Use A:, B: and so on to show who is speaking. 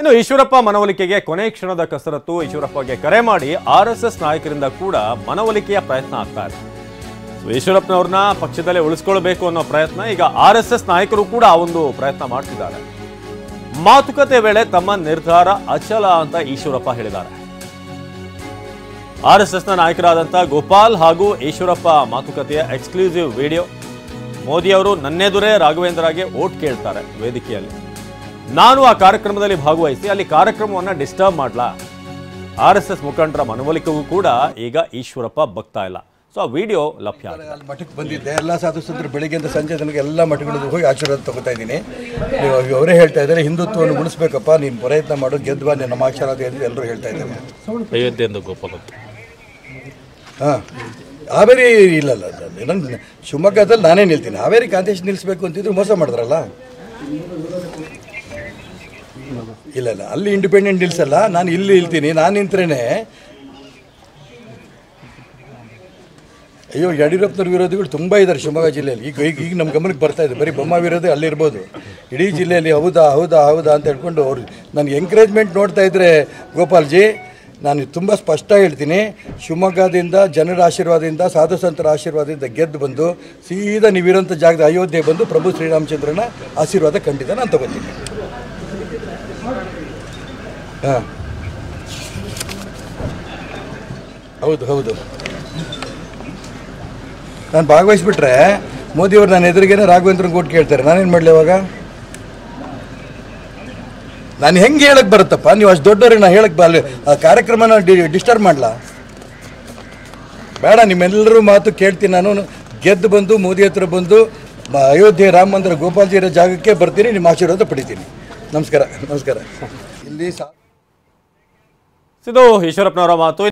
A: ಇನ್ನು ಈಶ್ವರಪ್ಪ ಮನವೊಲಿಕೆಗೆ ಕೊನೆ ಕ್ಷಣದ ಕಸರತ್ತು. ಈಶ್ವರಪ್ಪಗೆ ಕರೆ ಮಾಡಿ ಆರ್ಎಸ್ಎಸ್ ನಾಯಕರಿಂದ ಕೂಡ ಮನವೊಲಿಕೆಯ ಪ್ರಯತ್ನ ಆಗ್ತಾ ಇದೆ. ಈಶ್ವರಪ್ಪನವ್ರನ್ನ ಪಕ್ಷದಲ್ಲೇ ಉಳಿಸ್ಕೊಳ್ಬೇಕು ಅನ್ನೋ ಪ್ರಯತ್ನ ಈಗ ಆರ್ಎಸ್ಎಸ್ ನಾಯಕರು ಕೂಡ ಆ ಒಂದು ಪ್ರಯತ್ನ ಮಾಡ್ತಿದ್ದಾರೆ. ಮಾತುಕತೆ ವೇಳೆ ತಮ್ಮ ನಿರ್ಧಾರ ಅಚಲ ಅಂತ ಈಶ್ವರಪ್ಪ ಹೇಳಿದ್ದಾರೆ. ಆರ್ಎಸ್ಎಸ್ನ ನಾಯಕರಾದಂಥ ಗೋಪಾಲ್ ಹಾಗೂ ಈಶ್ವರಪ್ಪ ಮಾತುಕತೆಯ ಎಕ್ಸ್ಕ್ಲೂಸಿವ್ ವಿಡಿಯೋ. ಮೋದಿ ಅವರು ನನ್ನೆದುರೇ ರಾಘವೇಂದ್ರಗೆ ಓಟ್ ಕೇಳ್ತಾರೆ ವೇದಿಕೆಯಲ್ಲಿ. ನಾನು ಆ ಕಾರ್ಯಕ್ರಮದಲ್ಲಿ ಭಾಗವಹಿಸಿ ಅಲ್ಲಿ ಕಾರ್ಯಕ್ರಮವನ್ನು ಡಿಸ್ಟರ್ಬ್ ಮಾಡಲಾ? ಆರ್ಎಸ್ಎಸ್ ಮುಖಂಡರ ಮನವೊಲಿಕೆಗೂ ಕೂಡ ಈಗ ಈಶ್ವರಪ್ಪ ಬಗ್ತಾ ಇಲ್ಲ. ಸೊ ಆ ವಿಡಿಯೋ ಲಭ್ಯ ಆಗಿದೆ.
B: ಅಲ್ಲಿ ಮಠಕ್ಕೆ ಬಂದಿದ್ದೆ, ಎಲ್ಲ ಸಾಧುಸಂತರು ಬೆಳಿಗ್ಗೆಯಿಂದ ಸಂಜೆ ತನಕ ಎಲ್ಲ ಮಠಗಳಿಗೂ ಹೋಗಿ ಆಶೀರ್ವಾದ ತಗೋತಾ ಇದ್ದೀನಿ. ಅವರೇ ಹೇಳ್ತಾ ಇದ್ದಾರೆ, ಹಿಂದುತ್ವವನ್ನು ಉಳಿಸ್ಬೇಕಪ್ಪ, ನೀನು ಪ್ರಯತ್ನ ಮಾಡು, ಗೆದ್ವಾ ನಮ್ಮ ಆಶೀರ್ವಾದ ಎಂದು ಎಲ್ಲರೂ ಹೇಳ್ತಾ ಇದ್ದಾರೆ.
C: ಅಯೋಧ್ಯೆಯಿಂದ ಗೋಪಾಲ
B: ಹಾಂ, ಹಾವೇರಿ ಇಲ್ಲಲ್ಲ, ನನ್ನ ಶಿವಮೊಗ್ಗದಲ್ಲಿ ನಾನೇ ನಿಲ್ತೀನಿ. ಹಾವೇರಿ ಕಾಂತೇಶ್ ನಿಲ್ಲಿಸ್ಬೇಕು ಅಂತಿದ್ರು, ಮೋಸ ಮಾಡಿದ್ರಲ್ಲ. ಇಲ್ಲ ಅಲ್ಲಿ ಇಂಡಿಪೆಂಡೆಂಟ್ ನಿಲ್ಸಲ್ಲ, ನಾನು ಇಲ್ಲಿ ನಿಲ್ತೀನಿ. ನಾನು ನಿಂತ್ರೇನೆ ಅಯ್ಯೋ, ಯಡಿಯೂರಪ್ಪನವ್ರ ವಿರೋಧಿಗಳು ತುಂಬ ಇದ್ದಾರೆ ಶಿವಮೊಗ್ಗ ಜಿಲ್ಲೆಯಲ್ಲಿ. ಈಗ ನಮ್ಮ ಗಮನಕ್ಕೆ ಬರ್ತಾ ಇದೆ. ಬರೀ ಬೊಮ್ಮ ವಿರೋಧಿ ಅಲ್ಲಿರ್ಬೋದು, ಇಡೀ ಜಿಲ್ಲೆಯಲ್ಲಿ ಹೌದಾ ಅಂತ ಹೇಳ್ಕೊಂಡು ಅವ್ರು ನನಗೆ ಎಂಕರೇಜ್ಮೆಂಟ್ ನೋಡ್ತಾ ಇದ್ದರೆ, ಗೋಪಾಲ್ಜಿ ನಾನು ತುಂಬ ಸ್ಪಷ್ಟ ಹೇಳ್ತೀನಿ, ಶಿವಮೊಗ್ಗದಿಂದ ಜನರ ಆಶೀರ್ವಾದದಿಂದ, ಸಾಧು ಸಂತರ ಆಶೀರ್ವಾದದಿಂದ ಗೆದ್ದು ಬಂದು ಸೀದಾ ನೀವಿರೋಂಥ ಜಾಗದ ಅಯೋಧ್ಯೆ ಬಂದು ಪ್ರಭು ಶ್ರೀರಾಮಚಂದ್ರನ ಆಶೀರ್ವಾದ ಖಂಡಿತ ನಾನು ತಗೋತೀನಿ. ಹಾಂ, ಹೌದು. ನಾನು ಭಾಗವಹಿಸ್ಬಿಟ್ರೆ ಮೋದಿಯವರು ನನ್ನ ಎದುರಿಗೇನೆ ರಾಘವೇಂದ್ರನ ಓಟ್ ಕೇಳ್ತಾರೆ. ನಾನೇನು ಮಾಡಲಿ ಅವಾಗ? ನಾನು ಹೆಂಗೆ ಹೇಳಕ್ಕೆ ಬರುತ್ತಪ್ಪ? ನೀವು ಅಷ್ಟು ದೊಡ್ಡವ್ರಿಗೆ ನಾನು ಹೇಳಕ್ಕೆ ಬರಲಿ, ಆ ಕಾರ್ಯಕ್ರಮನ ಡಿಸ್ಟರ್ಬ್ ಮಾಡಲಾ? ಬೇಡ, ನಿಮ್ಮೆಲ್ಲರೂ ಮಾತು ಕೇಳ್ತೀನಿ. ನಾನು ಗೆದ್ದು ಬಂದು ಮೋದಿ ಹತ್ರ ಬಂದು ಅಯೋಧ್ಯೆ ರಾಮ ಮಂದಿರ ಗೋಪಾಲ್ಜಿ ಇರೋ ಜಾಗಕ್ಕೆ ಬರ್ತೀನಿ, ನಿಮ್ಮ ಆಶೀರ್ವಾದ ಪಡಿತೀನಿ. ನಮಸ್ಕಾರ. ಇಲ್ಲಿ
A: ಇದು ಈಶ್ವರಪ್ಪನವರ ಮಾತು.